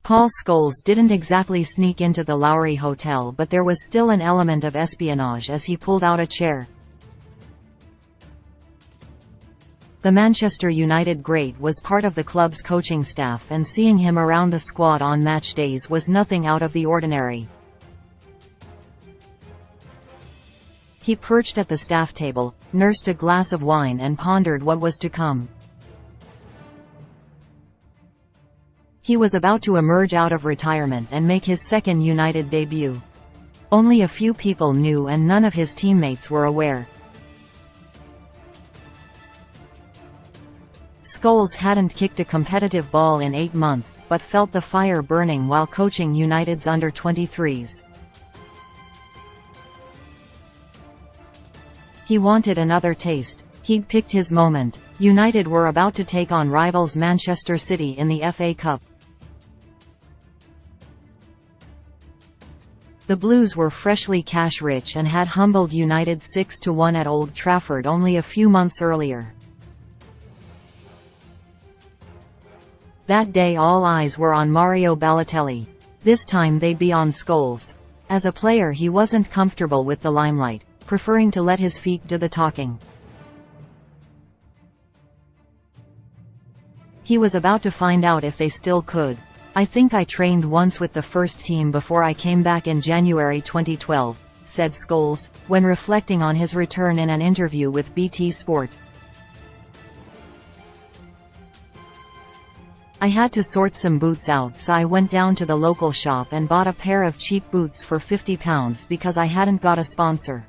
Paul Scholes didn't exactly sneak into the Lowry Hotel, but there was still an element of espionage as he pulled out a chair. The Manchester United great was part of the club's coaching staff, and seeing him around the squad on match days was nothing out of the ordinary. He perched at the staff table, nursed a glass of wine and pondered what was to come. He was about to emerge out of retirement and make his second United debut. Only a few people knew and none of his teammates were aware. Scholes hadn't kicked a competitive ball in 8 months, but felt the fire burning while coaching United's under-23s. He wanted another taste. He'd picked his moment. United were about to take on rivals Manchester City in the FA Cup. The Blues were freshly cash-rich and had humbled United 6-1 at Old Trafford only a few months earlier. That day all eyes were on Mario Balotelli. This time they'd be on Scholes. As a player he wasn't comfortable with the limelight, preferring to let his feet do the talking. He was about to find out if they still could. "I think I trained once with the first team before I came back in January 2012, said Scholes, when reflecting on his return in an interview with BT Sport. "I had to sort some boots out, so I went down to the local shop and bought a pair of cheap boots for £50 because I hadn't got a sponsor.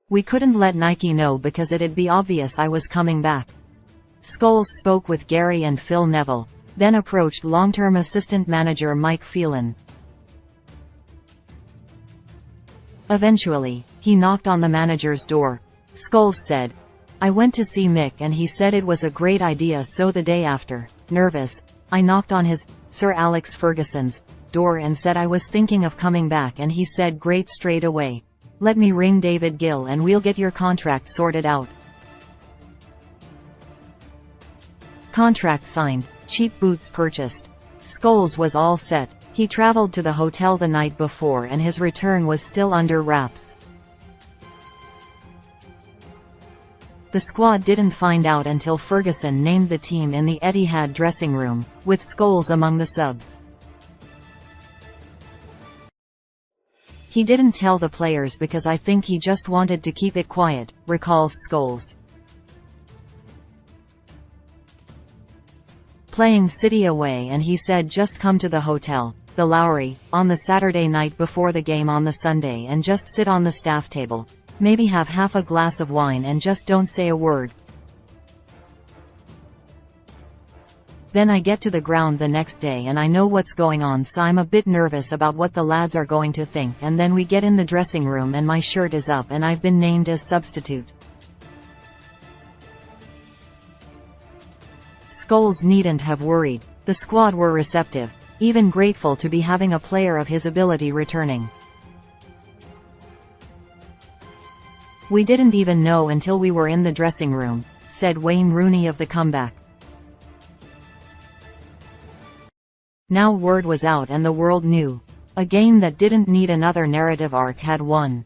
We couldn't let Nike know because it'd be obvious I was coming back." Scholes spoke with Gary and Phil Neville, then approached long-term assistant manager Mike Phelan. Eventually, he knocked on the manager's door. Scholes said, "I went to see Mick and he said it was a great idea, so the day after, nervous, I knocked on his, Sir Alex Ferguson's, door and said I was thinking of coming back, and he said great straight away. Let me ring David Gill and we'll get your contract sorted out." Contract signed, cheap boots purchased. Scholes was all set. He traveled to the hotel the night before and his return was still under wraps. The squad didn't find out until Ferguson named the team in the Etihad dressing room, with Scholes among the subs. "He didn't tell the players because I think he just wanted to keep it quiet," recalls Scholes. Playing City away, and he said just come to the hotel, the Lowry, on the Saturday night before the game on the Sunday and just sit on the staff table. Maybe have half a glass of wine and just don't say a word. Then I get to the ground the next day and I know what's going on, so I'm a bit nervous about what the lads are going to think, and then we get in the dressing room and my shirt is up and I've been named as substitute." Scholes needn't have worried. The squad were receptive, even grateful to be having a player of his ability returning. "We didn't even know until we were in the dressing room," said Wayne Rooney of the comeback. Now word was out and the world knew. A game that didn't need another narrative arc had won.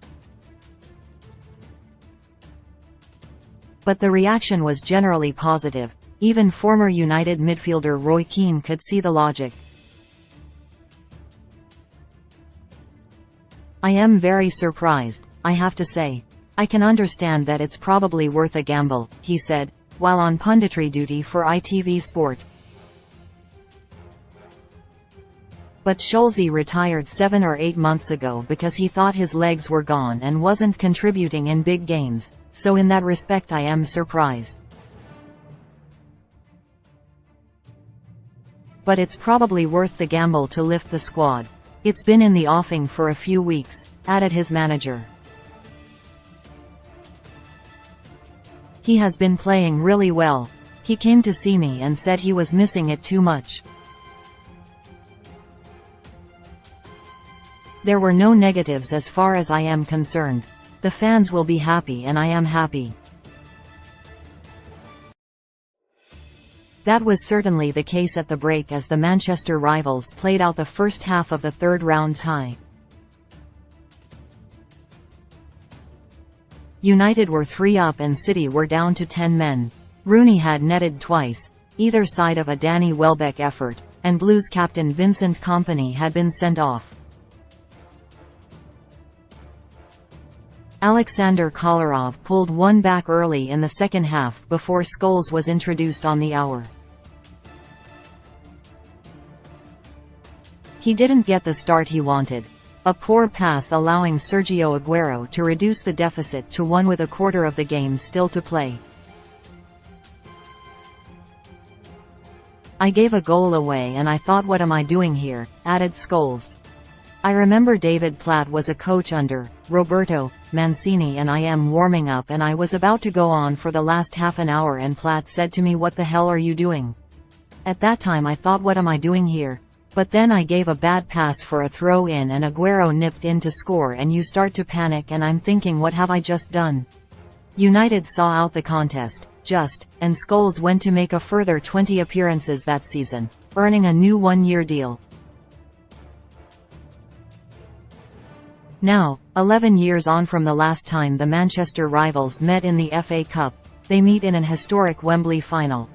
But the reaction was generally positive. Even former United midfielder Roy Keane could see the logic. "I am very surprised, I have to say. I can understand that it's probably worth a gamble," he said, while on punditry duty for ITV Sport. But Scholes retired 7 or 8 months ago because he thought his legs were gone and wasn't contributing in big games, so in that respect I am surprised. But it's probably worth the gamble to lift the squad. It's been in the offing for a few weeks, added his manager. He has been playing really well. He came to see me and said he was missing it too much. There were no negatives as far as I am concerned. The fans will be happy and I am happy. That was certainly the case at the break as the Manchester rivals played out the first half of the third-round tie. United were 3 up and City were down to 10 men. Rooney had netted twice, either side of a Danny Welbeck effort, and Blues captain Vincent Kompany had been sent off. Alexander Kolarov pulled one back early in the second half before Scholes was introduced on the hour. He didn't get the start he wanted. A poor pass allowing Sergio Aguero to reduce the deficit to 1 with a quarter of the game still to play. "I gave a goal away and I thought, what am I doing here?" added Scholes. "I remember David Platt was a coach under Roberto Mancini and I am warming up and I was about to go on for the last half an hour and Platt said to me, 'What the hell are you doing?' At that time I thought, what am I doing here? But then I gave a bad pass for a throw-in and Aguero nipped in to score and you start to panic and I'm thinking, what have I just done?" United saw out the contest, and Scholes went to make a further 20 appearances that season, earning a new 1-year deal. Now, 11 years on from the last time the Manchester rivals met in the FA Cup, they meet in an historic Wembley final.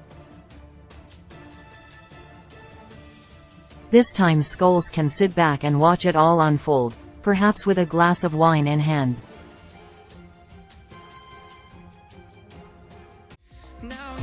This time Scholes can sit back and watch it all unfold, perhaps with a glass of wine in hand. Now